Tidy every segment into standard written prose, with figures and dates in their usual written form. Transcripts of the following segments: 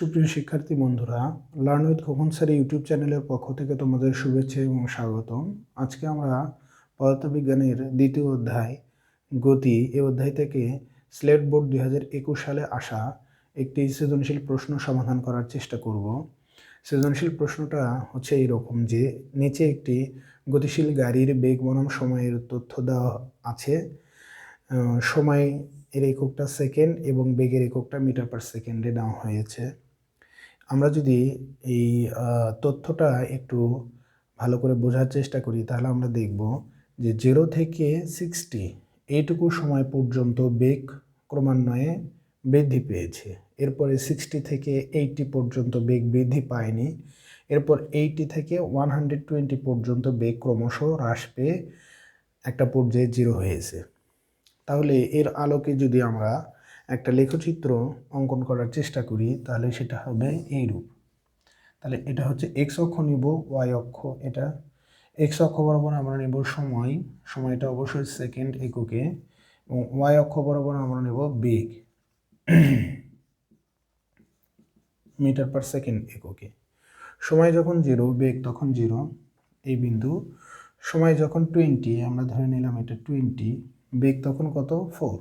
সুপ্রিয় শিক্ষার্থী বন্ধুরা, learn with Khokon sir YouTube চ্যানেলের পক্ষ থেকে তোমাদের শুভেচ্ছা এবং স্বাগতম। আজকে আমরা পদার্থবিজ্ঞানের দ্বিতীয় অধ্যায় গতি এই অধ্যায় থেকে স্লেট বোর্ড 2021 সালে আসা একটি সৃজনশীল প্রশ্ন সমাধান করার চেষ্টা করব। সৃজনশীল প্রশ্নটা হচ্ছে এইরকম যে নিচে একটি গতিশীল গাড়ির বেগ বনাম সময়ের তথ্য দেওয়া আছে। সময় এর এককটা সেকেন্ড এবং বেগের এককটা মিটার পার সেকেন্ডে নেওয়া হয়েছে। আমরা যদি এই তথ্যটা একটু ভালো করে বোঝার চেষ্টা করি তাহলে আমরা দেখব যে 0 থেকে 60 এইটুকু সময় পর্যন্ত বেগ ক্রমান্বয়ে বৃদ্ধি পেয়েছে। এরপরে 60 থেকে 80 পর্যন্ত বেগ বৃদ্ধি পায়নি। এরপর 80 থেকে 120 পর্যন্ত বেগ ক্রমশ হ্রাস পেয়ে একটা পর্যায়ে 0 হয়েছে। তাহলে এর আলোকে যদি আমরা একটা লেখচিত্র অঙ্কন করার চেষ্টা করি তাহলে সেটা হবে এইরূপ। তাহলে এটা হচ্ছে এক্স অক্ষ নিব, ওয়াই অক্ষ এটা। এক্স অক্ষ বরাবর আমরা নেব সময়, সময়টা অবশ্যই সেকেন্ড এককে, এবং ওয়াই অক্ষ বরাবর আমরা নেব বেগ মিটার পার সেকেন্ড এককে। সময় যখন 0, বেগ তখন 0 এই বিন্দু। সময় যখন 20, আমরা ধরে নিলাম এটা 20, বেগ তখন কত 4,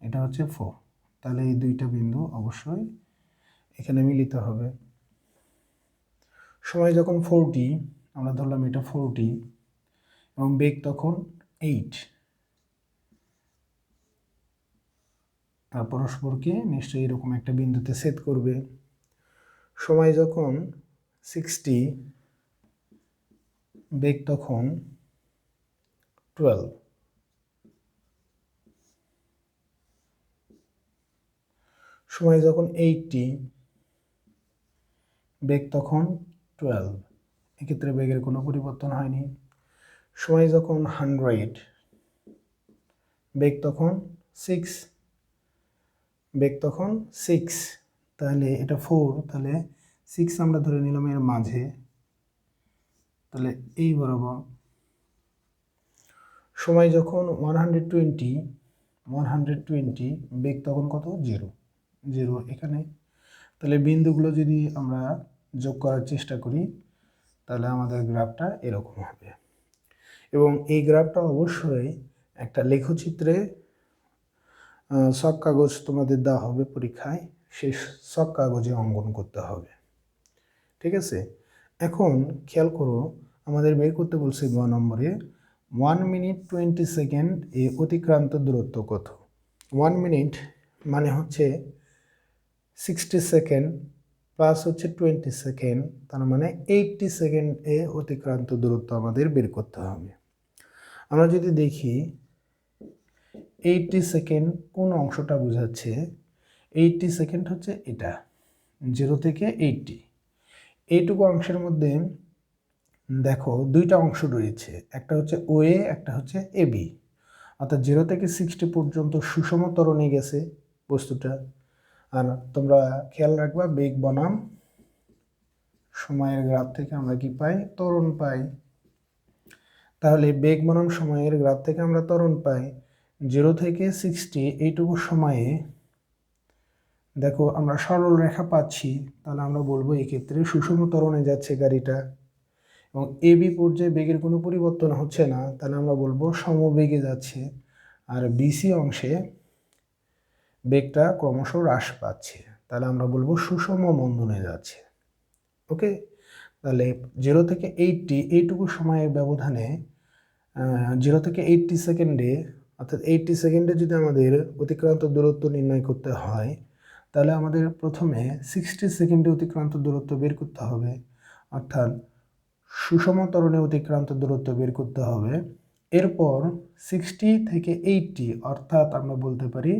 এটা হচ্ছে 4। তাহলে এই দুইটা বিন্দু অবশ্যই এখানে মিলিত হবে। সময় যখন 40, আমরা ধরলাম এটা 40 এবং বেগ তখন 8, আর পরস্পরকে নিশ্চয়ই এরকম একটা বিন্দুতে ছেদ করবে। সময় যখন 60, বেগ তখন 12, সময় যখন 80, বেগ তখন 12, এক্ষেত্রে বেগের কোনো পরিবর্তন হয়নি। সময় যখন 100, বেগ তখন 6, বেগ তখন 6, তাহলে এটা 4, তাহলে 6 আমরা ধরে নিলাম এর মাঝে, তাহলে এই বরাবর। সময় যখন 120, বেগ তখন কত 0 এখানে। তাহলে বিন্দুগুলো যদি আমরা যোগ করার চেষ্টা করি তাহলে আমাদের গ্রাফটা এরকম হবে, এবং এই গ্রাফটা অবশ্যই একটা লেখচিত্রে সব কাগজ তোমাদের দেওয়া হবে পরীক্ষায়, সেই সব কাগজে অঙ্কন করতে হবে। ঠিক আছে, এখন খেয়াল করো আমাদের বের করতে বলছে গ নম্বরে 1 মিনিট 20 সেকেন্ড এ অতিক্রান্ত দূরত্ব কত। 1 মিনিট মানে হচ্ছে 60 সেকেন্ড প্লাস হচ্ছে 20 সেকেন্ড, তার মানে 80 সেকেন্ড এ অতিক্রান্ত দূরত্ব আমাদের বের করতে হবে। আমরা যদি দেখি 80 সেকেন্ড কোন অংশটা বোঝাচ্ছে, 80 সেকেন্ড হচ্ছে এটা 0 থেকে 80, এইটুকু অংশের মধ্যে দেখো দুইটা অংশ রয়েছে, একটা হচ্ছে ওএ, একটা হচ্ছে এবি, অর্থাৎ 0 থেকে 60 পর্যন্ত সুষম ত্বরণে গেছে বস্তুটা। আর তোমরা খেয়াল রাখবা বেগ বনাম সময়ের গ্রাফ থেকে আমরা কি পাই, ত্বরণ পাই। তাহলে বেগ বনাম সময়ের গ্রাফ থেকে আমরা ত্বরণ পাই 0 থেকে 60 এইটুকু সময়ে দেখো আমরা সরল রেখা পাচ্ছি, তাহলে আমরা বলবো এক্ষেত্রে সুষম ত্বরণে যাচ্ছে গাড়িটা, এবং এবি পর্যায়ে বেগের কোনো পরিবর্তন হচ্ছে না, তাহলে আমরা বলবো সমবেগে যাচ্ছে। আর বিসি অংশে বেগটা ক্রমশ হ্রাস পাচ্ছে, তাহলে আমরা বলবো সুষম মন্দনে যাচ্ছে। ওকে, তাহলে 0 থেকে 80 এইটুকু সময়ের ব্যবধানে 0 থেকে 80 সেকেন্ডে, অর্থাৎ 80 সেকেন্ডে যদি আমাদের অতিক্রান্ত দূরত্ব নির্ণয় করতে হয় তাহলে আমাদের প্রথমে 60 সেকেন্ডে অতিক্রান্ত দূরত্ব বের করতে হবে, অর্থাৎ সুষম ত্বরণে অতিক্রান্ত দূরত্ব বের করতে হবে। এরপর 60 থেকে 80, অর্থাৎ আমরা বলতে পারি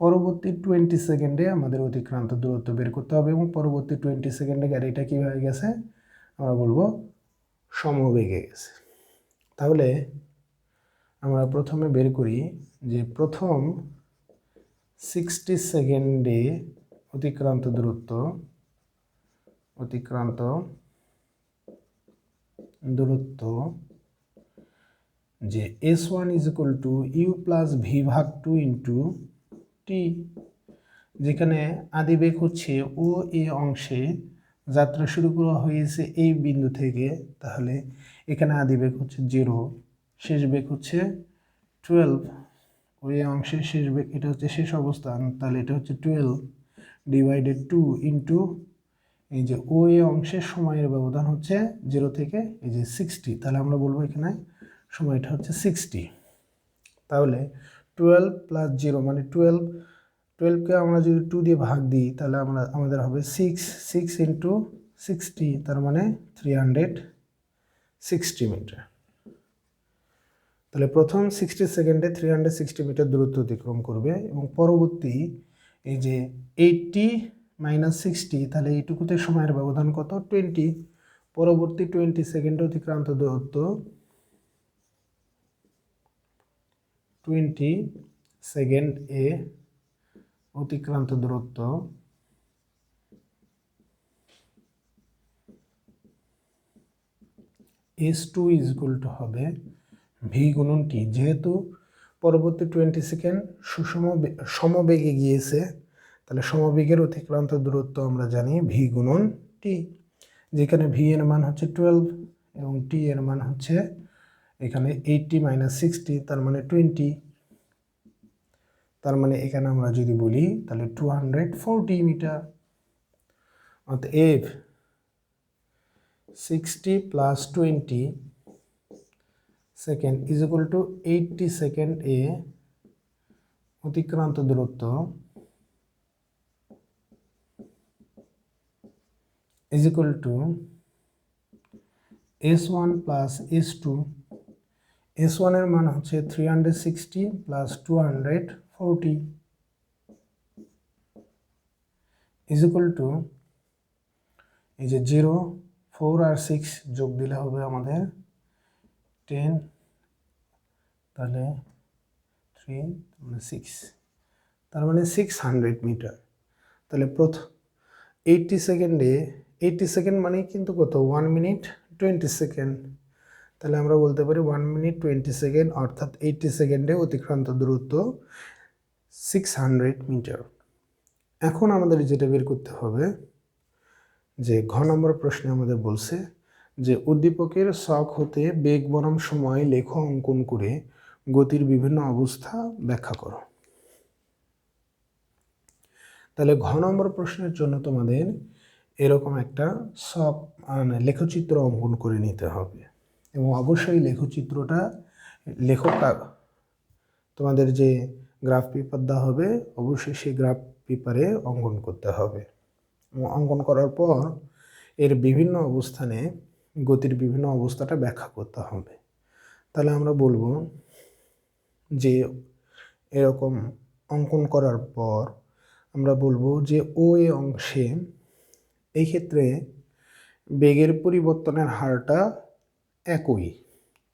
পরবর্তী 20 সেকেন্ডে আমাদের অতিক্রান্ত দূরত্ব বের করতে হবে, এবং পরবর্তী 20 সেকেন্ডে গাড়িটা কী হয়ে গেছে, আমরা বলবো সমবেগে গেছে। তাহলে আমরা প্রথমে বের করি যে প্রথম 60 সেকেন্ডে অতিক্রান্ত দূরত্ব যে S1 = U + V/2 × T, যেখানে আদিবেগ হচ্ছে ও এ অংশে যাত্রা শুরু করা হয়েছে এই বিন্দু থেকে, তাহলে এখানে আদিবেগ হচ্ছে 0, শেষ বেগ হচ্ছে 12, ও এ অংশের শেষ বেগ এটা হচ্ছে শেষ অবস্থান, তাহলে এটা হচ্ছে 12 ডিভাইডেড 2 ইন্টু এই যে ও এ অংশের সময়ের ব্যবধান হচ্ছে 0 থেকে এই যে 60, তাহলে আমরা বলবো এখানে সময়টা হচ্ছে 60। তাহলে 12 প্লাস 0 মানে 12কে আমরা যদি 2 দিয়ে ভাগ দিই তাহলে আমাদের হবে 6 ইন্টু 60, তার মানে 360 মিটার। তাহলে প্রথম 60 সেকেন্ডে 360 মিটার দূরত্ব অতিক্রম করবে এবং পরবর্তী এই যে 80 মাইনাস 60, তাহলে এইটুকুতে সময়ের ব্যবধান কত 20, পরবর্তী 20 সেকেন্ডে অতিক্রান্ত দূরত্ব 20 সেকেন্ড এ অতিক্রান্ত দূরত্ব S2 ইজ ইকুয়াল টু হবে ভি গুণন টি। যেহেতু পরবর্তী 20 সেকেন্ড সমবেগে গিয়েছে, তাহলে সমবেগের অতিক্রান্ত দূরত্ব আমরা জানি ভি গুণন টি, যেখানে ভি এর মান হচ্ছে 12 এবং টি এর মান হচ্ছে এখানে 80 মাইনাস 60, তার মানে 20, তার মানে এখানে আমরা যদি বলি তাহলে 240 মিটার। অতএব 60 plus 20 second is equal to 80 second এ অতিক্রান্ত দূরত্ব is equal two S1 plus S2। S1 এর মান হচ্ছে 360 প্লাস 240 ইজ ইকুয়াল টু এই যে 0, 4 আর 6 যোগ দিলে হবে আমাদের 10, তাহলে 3 মানে 6, তার মানে 600 মিটার। তাহলে প্রথম 80 সেকেন্ডে 80 সেকেন্ড মানে কিন্তু কত 1 মিনিট 20 সেকেন্ড, তাহলে আমরা বলতে পারি 1 মিনিট 20 সেকেন্ড, অর্থাৎ 80 সেকেন্ডে অতিক্রান্ত দূরত্ব 600 মিটার। এখন আমাদের যেটা বের করতে হবে যে ঘ নম্বর প্রশ্নে আমাদের বলছে যে উদ্দীপকের ছক হতে বেগ বনাম সময় লেখ অঙ্কন করে গতির বিভিন্ন অবস্থা ব্যাখ্যা করো। তাহলে ঘ নম্বর প্রশ্নের জন্য তোমাদের এরকম একটা ছক লেখচিত্র অঙ্কন করে নিতে হবে এবং অবশ্যই লেখচিত্রটা তোমাদের যে গ্রাফ পেপার দেওয়া হবে অবশ্যই সেই গ্রাফ পেপারে অঙ্কন করতে হবে এবং অঙ্কন করার পর এর বিভিন্ন অবস্থানে গতির বিভিন্ন অবস্থাটা ব্যাখ্যা করতে হবে। তাহলে আমরা বলবো যে এরকম অঙ্কন করার পর আমরা বলবো যে ও এ অংশে এই ক্ষেত্রে বেগের পরিবর্তনের হারটা একই।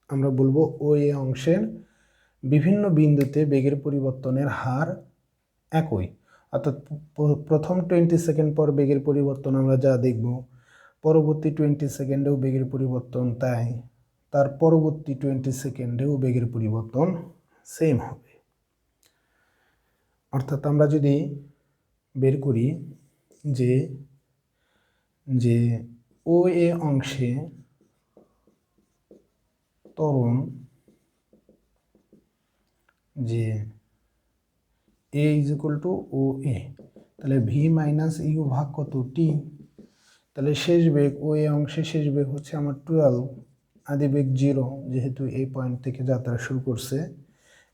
আমরা বলবো ও এ অংশের বিভিন্ন বিন্দুতে বেগের পরিবর্তনের হার একই, অর্থাৎ প্রথম 20 সেকেন্ড পর বেগের পরিবর্তন আমরা যা দেখব পরবর্তী 20 সেকেন্ডেও বেগের পরিবর্তন তাই, তার পরবর্তী 20 সেকেন্ডেও বেগের পরিবর্তন সেম হবে। অর্থাৎ আমরা যদি বের করি যে যে ও এ অংশে ত্বরণ যে এ ইজ ইকুয়াল টু ও এ, তাহলে ভি মাইনাস ইউ ভাগ কত টি, তাহলে শেষ বেগ ও এ অংশে শেষ বেগ হচ্ছে আমার 12, আদি বেগ 0 যেহেতু এই পয়েন্ট থেকে যাত্রা শুরু করছে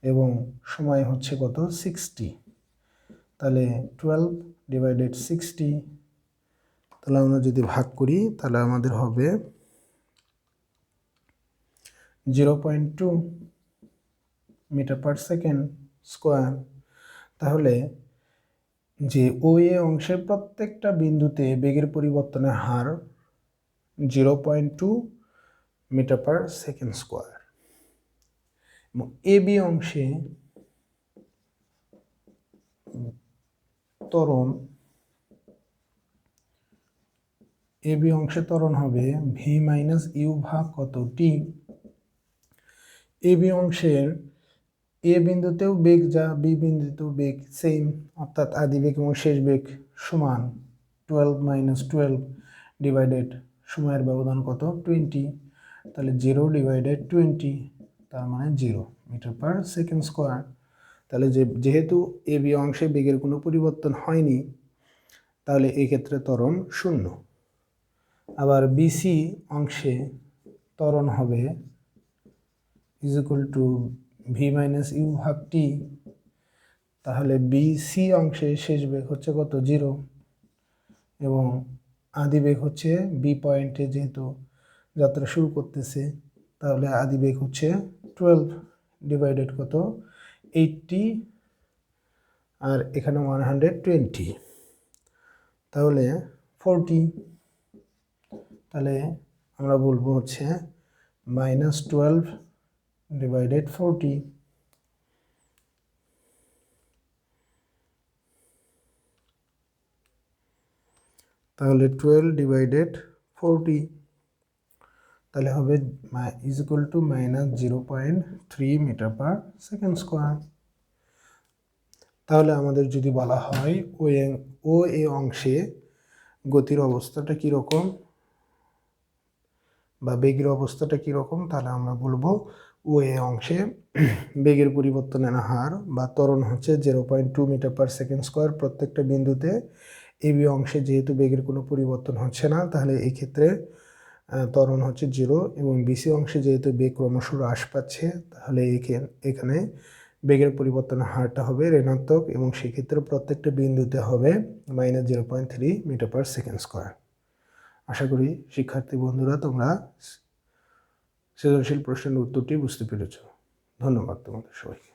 এবং সময় হচ্ছে কত 60, তাহলে 12 ডিভাইডেড 60, তাহলে আমরা যদি ভাগ করি তাহলে আমাদের হবে 0.2 মিটার পার সেকেন্ড স্কোয়ার। তাহলে যে ও এ অংশের প্রত্যেকটা বিন্দুতে বেগের পরিবর্তনের হার 0.2 মিটার পার সেকেন্ড স্কোয়ার এবং এ বি অংশে ত্বরণ এ বি অংশে ত্বরণ হবে ভি মাইনাস ইউ ভাগ কত টি। এ বি অংশের এ বিন্দুতেও বেগ যা, বি বিন্দুতেও বেগ সেম, অর্থাৎ আদি বেগ এবং শেষ বেগ সমান। 12 মাইনাস 12 ডিভাইডেড সময়ের ব্যবধান কত 20, তাহলে 0 ডিভাইডেড 20, তার মানে 0 মিটার পার সেকেন্ড স্কোয়ার। তাহলে যেহেতু এ বি অংশে বেগের কোনো পরিবর্তন হয়নি, তাহলে এই ক্ষেত্রে ত্বরণ 0। আবার বিসি অংশে ত্বরণ হবে is equal to V minus U ভাগ টি। তাহলে বিসি অংশে শেষ বেগ হচ্ছে কত 0, এবং আদি বেগ হচ্ছে বি পয়েন্টে যেহেতু যাত্রা শুরু করতেছে, তাহলে আদি বেগ হচ্ছে 12 ডিভাইডেড কত 80, আর এখানে 120, তাহলে 40। তাহলে আমরা বলবো হচ্ছে -12 ডিভাইডেড 40। তাহলে 12 ডিভাইডেড 40, তাহলে হবে is equal to -0.3 metre per second square. তাহলে আমাদের যদি বলা হয় ও এ অংশে গতির অবস্থাটা কীরকম বা বেগের অবস্থাটা কীরকম, তাহলে আমরা বলবো ও এ অংশে বেগের পরিবর্তনের হার বা ত্বরণ হচ্ছে 0.2 মিটার পার সেকেন্ড স্কোয়ার প্রত্যেকটা বিন্দুতে। এ বি অংশে যেহেতু বেগের কোনো পরিবর্তন হচ্ছে না, তাহলে এই ক্ষেত্রে ত্বরণ হচ্ছে 0, এবং বিসি অংশে যেহেতু বেগ ক্রমশ হ্রাস পাচ্ছে, তাহলে এখানে বেগের পরিবর্তনের হারটা হবে ঋণাত্মক, এবং সেক্ষেত্রে প্রত্যেকটা বিন্দুতে হবে -0.3 মিটার পার সেকেন্ড স্কোয়ার। আশা করি শিক্ষার্থী বন্ধুরা তোমরা সৃজনশীল প্রশ্নের উত্তরটি বুঝতে পেরেছ। ধন্যবাদ তোমাদের সবাইকে।